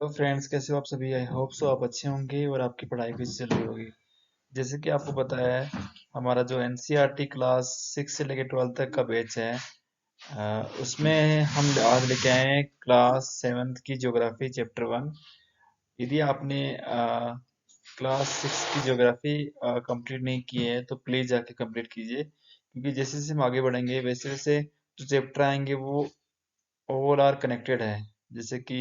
तो फ्रेंड्स, कैसे हो आप सभी? आई होप सो आप अच्छे होंगे और आपकी पढ़ाई भी चल रही होगी। जैसे कि आपको पता है, हमारा जो एनसीईआरटी क्लास 6 से लेकर 12 तक का बैच है, उसमें हम आज लेके आए हैं क्लास 7 की ज्योग्राफी चैप्टर 1। यदि आपने क्लास 6 की ज्योग्राफी कंप्लीट नहीं की है तो प्लीज़ जाके कंप्लीट कीजिए, क्योंकि जैसे जैसे हम आगे बढ़ेंगे वैसे वैसे जो चैप्टर आएंगे वो ओवरऑल आर कनेक्टेड है। जैसे कि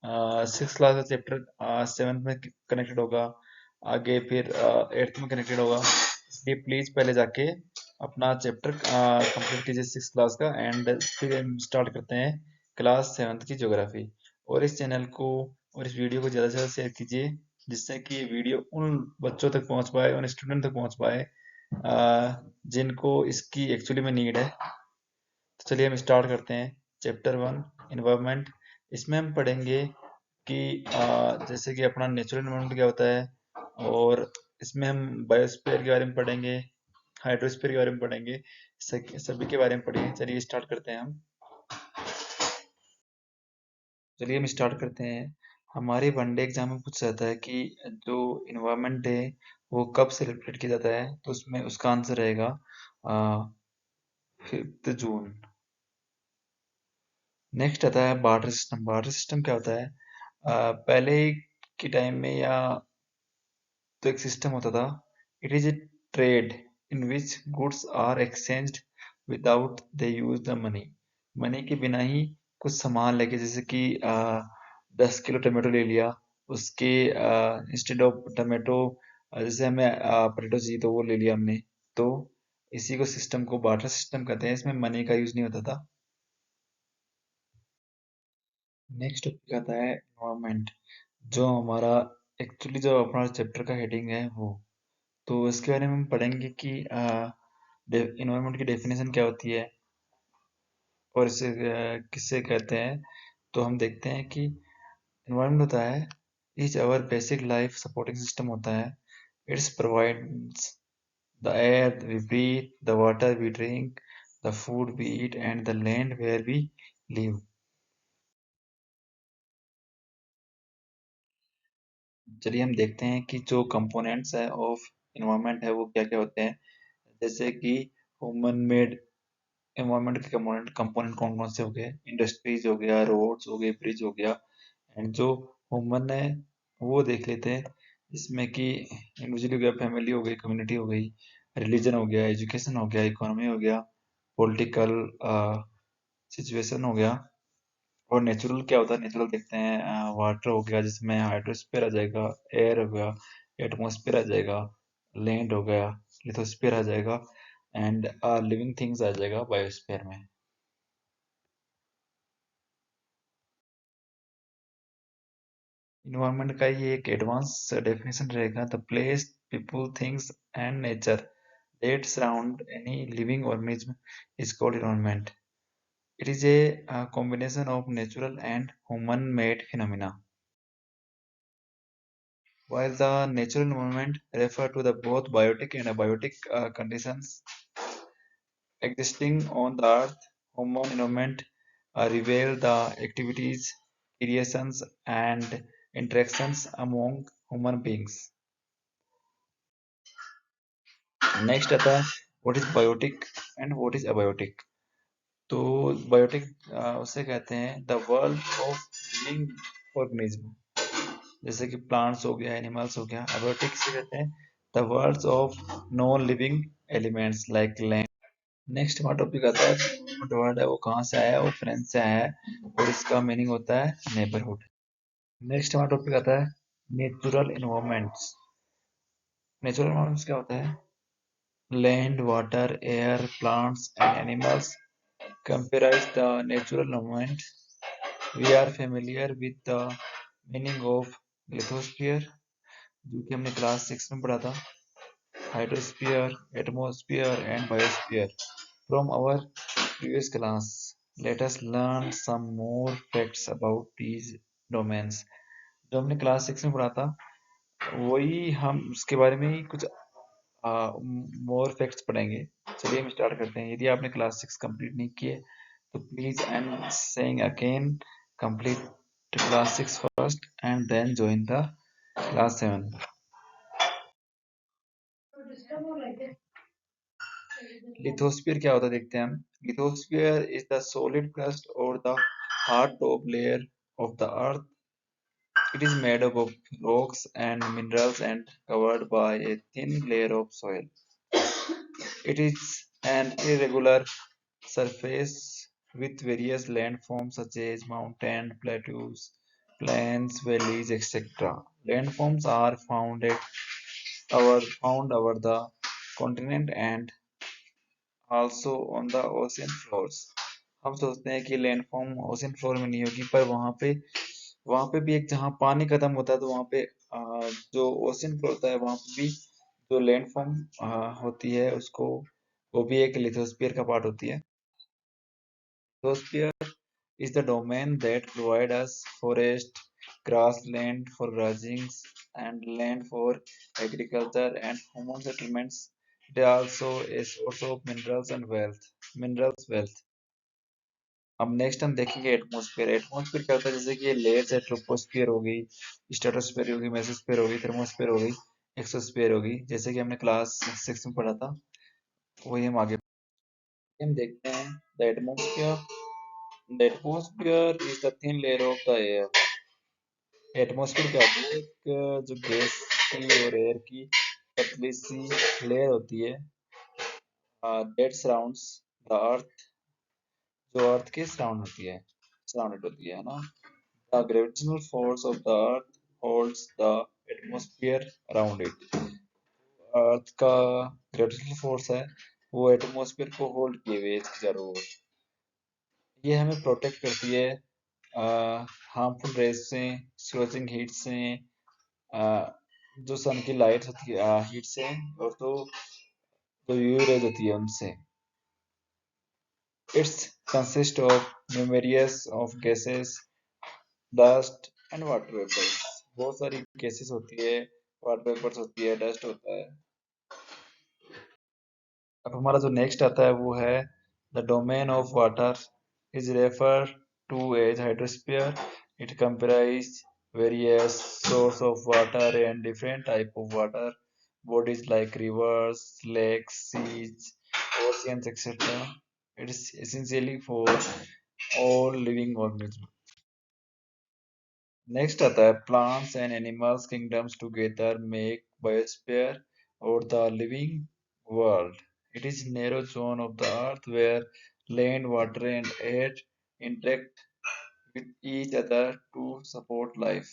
6 क्लास का चैप्टर 7 में कनेक्टेड होगा, आगे फिर 8th में कनेक्टेड होगा। इसलिए प्लीज पहले जाके अपना चैप्टर कंप्लीट कीजिए 6 क्लास का, एंड फिर हम स्टार्ट करते हैं क्लास 7 की ज्योग्राफी। और इस चैनल को और इस वीडियो को ज़्यादा से ज़्यादा शेयर कीजिए, जिससे कि ये वीडियो उन बच्चों तक पहुंच पाए, उन स्टूडेंट तक पहुंच पाए जिनको इसकी एक्चुअली में नीड है। तो चलिए हम स्टार्ट करते हैं चैप्टर 1, इन्वायरमेंट। इसमें हम पढ़ेंगे कि जैसे कि अपना नेचुरल इन्वायरमेंट क्या होता है, और इसमें हम बायोस्फीयर के बारे में पढ़ेंगे, हाइड्रोस्फीयर के बारे में पढ़ेंगे, सभी के बारे में पढ़ेंगे। चलिए स्टार्ट करते हैं हम। चलिए हम स्टार्ट करते हैं। हमारे वनडे एग्जाम में पूछा जाता है कि जो इन्वायरमेंट डे वो कब सेलिब्रेट किया जाता है, तो उसमें उसका आंसर रहेगा 5 जून। नेक्स्ट आता है बार्टर सिस्टम। बार्टर सिस्टम क्या होता है? पहले के टाइम में या तो एक सिस्टम होता था। It is a trade in which goods are exchanged without they use the money. Money के बिना ही कुछ सामान लेके, जैसे कि 10 किलो टमाटो ले लिया, उसके इंस्टेड ऑफ टमाटो जैसे हमें पोटैटो चाहिए तो वो ले लिया हमने। तो इसी को सिस्टम को बार्टर सिस्टम कहते हैं। इसमें मनी का यूज नहीं होता था। नेक्स्ट टॉपिक आता है एनवायरमेंट, जो हमारा एक्चुअली जो अपना चैप्टर का हेडिंग है वो। तो इसके बारे में हम पढ़ेंगे कि इन्वायरमेंट की डेफिनेशन क्या होती है और इसे किससे कहते हैं। तो हम देखते हैं कि इन्वायरमेंट होता है is our basic life supporting system होता है। It's provides the air we breathe, the water we drink, the food we eat and the land where we live. चलिए हम देखते हैं कि जो कंपोनेंट्स है ऑफ इन्वायरमेंट है वो क्या क्या होते हैं। जैसे कि ह्यूमन मेड एनवायरनमेंट के कंपोनेंट कंपोनेंट कौन कौन से हो गए? इंडस्ट्रीज हो गया, रोड्स हो गए, ब्रिज हो गया। एंड जो ह्यूमन है वो देख लेते हैं। इसमें कि इंडिविजुअल हो गया, फैमिली हो गई, कम्युनिटी हो गई, रिलीजन हो गया, एजुकेशन हो गया, इकोनॉमी हो गया, पॉलिटिकल सिचुएशन हो गया। और नेचुरल क्या होता है? नेचुरल देखते हैं, वाटर हो गया जिसमें हाइड्रोस्फीयर आ जाएगा, एयर हो गया, एटमॉस्फेयर आ जाएगा, लैंड हो गया, लिथोस्फीयर आ जाएगा, एंड लिविंग थिंग्स आ जाएगा बायोस्फीयर में। इन्वायरमेंट का ये एक एडवांस डेफिनेशन रहेगा: the place, people, things and nature that surround any living organism is called environment. It is a combination of natural and human-made phenomena. While the natural environment refer to the both biotic and abiotic conditions existing on the earth, human environment reveal the activities, creations, and interactions among human beings. Next आता है what is biotic and what is abiotic. तो biotic उसे कहते हैं the world of living organism, जैसे कि plants हो गया, एनिमल्स हो गया। अबायोटिक से कहते हैं the world of non living elements like land. Next हमारा टॉपिक आता है वर्ड है वो कहाँ से आया है? वो फ्रेंच से आया है और इसका मीनिंग होता है नेबरहुड। नेक्स्ट हमारा टॉपिक आता है नेचुरल इन्वायरमेंट्स। नेचुरल इन्वायरमेंट्स क्या होता है? Land, water, air, plants, and animals comprise the natural environment. We are familiar with the meaning of lithosphere, जो कि हमने क्लास 6 में पढ़ा था, hydrosphere, atmosphere and biosphere from our previous class. Let us learn some more facts about these domains. जो हमने class 6 में पढ़ा था वही हम उसके बारे में ही कुछ मोर फैक्ट्स पढ़ेंगे। चलिए हम स्टार्ट करते हैं। यदि आपने क्लास 6 कंप्लीट नहीं किए तो please I am saying again, complete to class 6 first and then join the class 7. Lithosphere क्या होता है देखते हैं हम. Lithosphere is the solid crust or the hard top layer of the earth. It is made up of rocks and minerals and covered by a thin layer of soil. It is an irregular surface with various landforms such as mountains, plateaus, plains, valleys, etc. Landforms are found over the continent and also on the ocean floors. हम सोचते हैं कि landform ocean floor में नहीं होगी, पर वहां पे भी एक जहां पानी खत्म होता है तो वहां पे जो ओशन फ्लोर होता है वहां पे भी जो लैंडफॉर्म होती है उसको वो भी एक लिथोस्फीयर का पार्ट होती है. Lithosphere is the domain that provides us forest, grassland for grazing, and land for agriculture and human settlements. It is also a source of minerals and wealth. अब नेक्स्ट हम देखेंगे एटमॉस्फेयर. एटमॉस्फेयर क्या होता है, जैसे कि ये लेयर्स है, ट्रोपोस्फियर हो गई, स्ट्रेटोस्फेयर हो गई, मेसोस्फेयर हो गई, थर्मोस्फेयर हो गई, एक्सोस्फेयर हो गई, जैसे कि हमने क्लास 6 में पढ़ा था वही हम आगे हम देखते हैं. The atmosphere The atmosphere is the thin layer of the air. Atmosphere क्या होती है, एक जो गैस की और एयर की पतली सी लेयर होती है that surrounds the earth, जो अर्थ के सराउंडेड होती है ना. The gravitational force of the earth holds the atmosphere around it. अर्थ का ग्रेविटेशनल फोर्स है वो एटमॉस्फेयर को होल्ड किए हुए है इसके चारों ओर. ये हमें प्रोटेक्ट करती है हार्मफुल रेज से, स्corching हीट से, जो सन की लाइट होती है हीट से, और तो जो यूवी रेज होती है उनसे. It's consist of numerous of gases, dust and water vapours. बहुत सारी गैसेस होती है, वाटर वेपर्स होती है, डस्ट होता है. अब हमारा जो नेक्स्ट आता है वो है the domain of water is referred to as hydrosphere. It comprises various sources of water and different type of water bodies like rivers, lakes, seas, oceans, etc. It is essentially for all living organisms. Next आता है plants and animals kingdoms together make biosphere or the living world. It is narrow zone of the earth where land, water and air interact with each other to support life.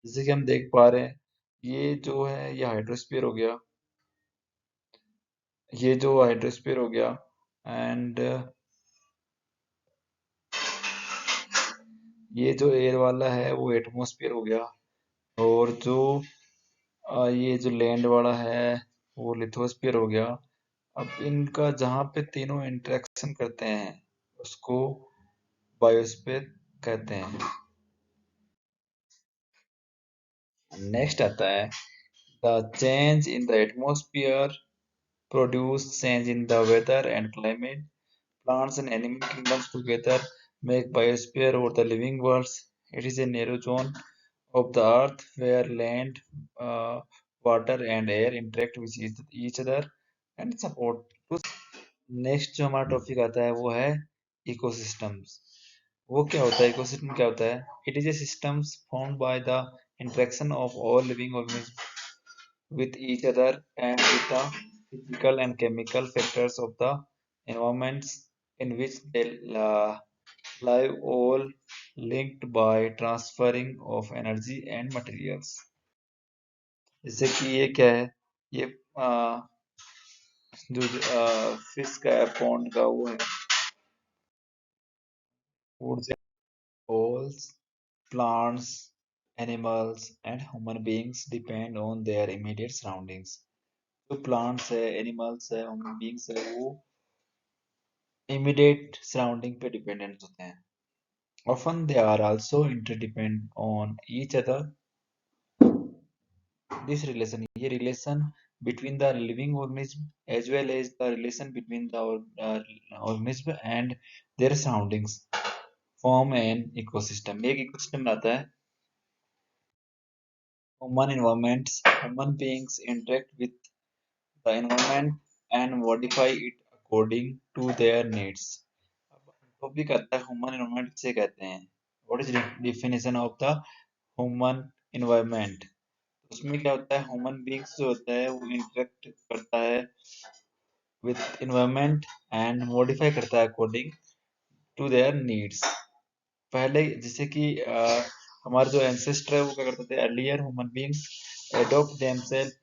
जैसे कि हम देख पा रहे हैं ये जो है ये हाइड्रोस्फीयर हो गया, ये जो हाइड्रोस्फीयर हो गया एंड ये जो एयर वाला है वो एटमॉस्फेयर हो गया, और जो ये जो लैंड वाला है वो लिथोस्फीयर हो गया. अब इनका जहाँ पे तीनों इंटरेक्शन करते हैं उसको बायोस्फीयर कहते हैं. नेक्स्ट आता है the change in the atmosphere produce change in the weather and climate. Plants and animal kingdoms together make biosphere or the living worlds. It is a narrow zone of the earth where land, uh, water and air interact with each other and support. Next जो हमारा topic आता है वो है ecosystems. वो क्या होता है, इकोसिस्टम क्या होता है? It is A systems formed by the interaction of all living organism with each other and with the physical and chemical factors of the environments in which they live, all linked by transferring of energy and materials. जैसे कि ये क्या है, ये जो fish का है, pond का वो है ऊर्जा. All plants, animals and human beings depend on their immediate surroundings. जो plants है, animals है, human beings है, वो immediate surrounding पे dependent होते हैं. Often they are also interdependent on each other. This relation, ये relation between the living organism as well as the relation between the organism and their surroundings. Form an ecosystem, एक ecosystem बनाता है। Human environments, human beings interact with the environment and modify it according to their needs. Topic आता है human environment किसे कहते हैं, what is definition of the human environment. उसमें क्या होता है, ह्यूमन बीइंग्स जो होता है वो इंटरेक्ट करता है विद एनवायरनमेंट एंड मॉडिफाई करता है अकॉर्डिंग टू देयर नीड्स। पहले जैसे कि हमारे जो एंसेस्टर है वो क्या करते थे, earlier human beings adopt themselves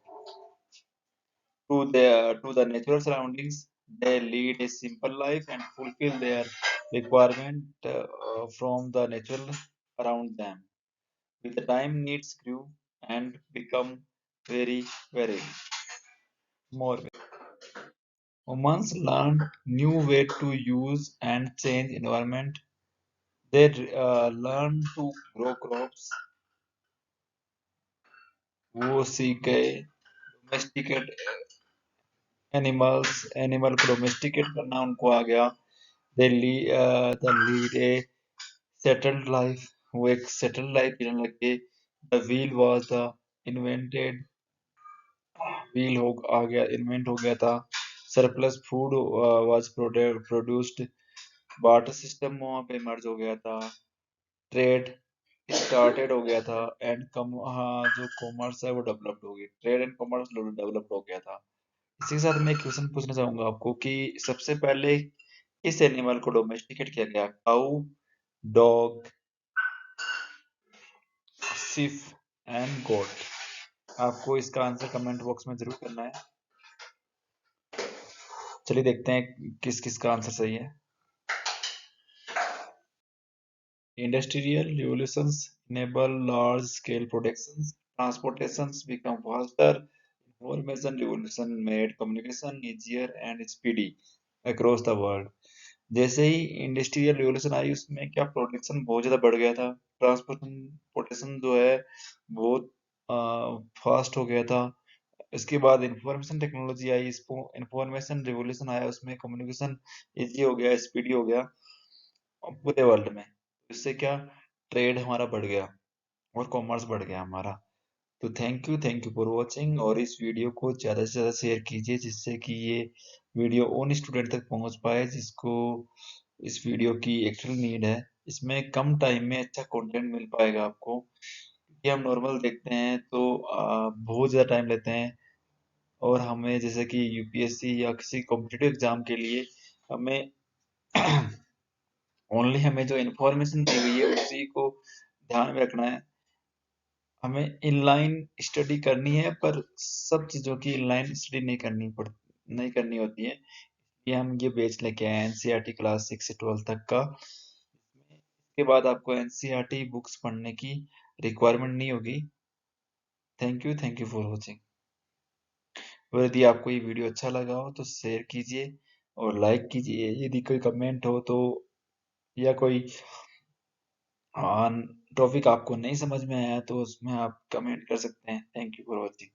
to the natural surroundings. They lead a simple life and fulfill their requirement from the natural around them. With the time, needs grew and become very more. Humans learned new way to use and change environment. They learn to grow crops. वो सीख गए domesticate animal को domesticate करना उनको आ गया। they lead a settled life, वो एक settled life जीने लगे। The wheel was the invented, wheel हो आ गया, इन्वेंट हो गया था। Surplus food was produced, barter system वहां पे मर्ज हो गया था। ट्रेड स्टार्टेड हो गया था एंड कम, हाँ जो कॉमर्स है वो डेवलप्ड हो गई, ट्रेड एंड कॉमर्स डेवलप्ड हो गया था। इसी के साथ मैं एक क्वेश्चन पूछना चाहूंगा आपको कि सबसे पहले किस एनिमल को डोमेस्टिकेट किया गया, काऊ, डॉग, शिप एंड गोट। आपको इसका आंसर कमेंट बॉक्स में जरूर करना है। चलिए देखते हैं किस किस का आंसर सही है। Industrial revolutions enable large scale productions, transportations become faster, information revolution made communication easier and speedy across the world। जैसे ही इंडस्ट्रियल रिवोल्यूशन आई उसमें क्या प्रोडक्शन बहुत ज्यादा बढ़ गया था, ट्रांसपोर्टेशन जो है बहुत फास्ट हो गया था। इसके बाद इंफॉर्मेशन टेक्नोलॉजी आई, इसको इंफॉर्मेशन रिवोल्यूशन आया, उसमें कम्युनिकेशन इजी हो गया, स्पीडी हो गया पूरे वर्ल्ड में। इससे क्या, ट्रेड हमारा बढ़ गया और कॉमर्स बढ़ गया हमारा। तो थैंक यू फॉर वॉचिंग, और इस वीडियो को ज़्यादा से ज़्यादा शेयर कीजिए जिससे कि ये वीडियो उन स्टूडेंट तक पहुंच पाए जिसको इस वीडियो की एक्चुअल नीड है। इसमें कम टाइम में अच्छा कंटेंट मिल पाएगा आपको, क्योंकि हम नॉर्मल देखते हैं तो बहुत ज़्यादा टाइम लेते हैं, और हमें जैसे कि यूपीएससी या किसी कॉम्पिटिटिव एग्जाम के लिए हमें ओनली हमें जो इन्फॉर्मेशन दी हुई है उसी को ध्यान में रखना है। हमें इनलाइन स्टडी करनी है, पर सब चीजों की इनलाइन स्टडी नहीं करनी होती है। ये हम ये बैच लेके आए हैं एनसीईआरटी क्लास 6 से 12 तक का। इसके बाद आपको एनसीईआरटी बुक्स पढ़ने की रिक्वायरमेंट नहीं होगी। Thank you for watching. और यदि आपको ये वीडियो अच्छा लगा हो तो शेयर कीजिए और लाइक कीजिए। यदि कोई कमेंट हो तो, या कोई टॉपिक आपको नहीं समझ में आया तो उसमें आप कमेंट कर सकते हैं। Thank you for watching.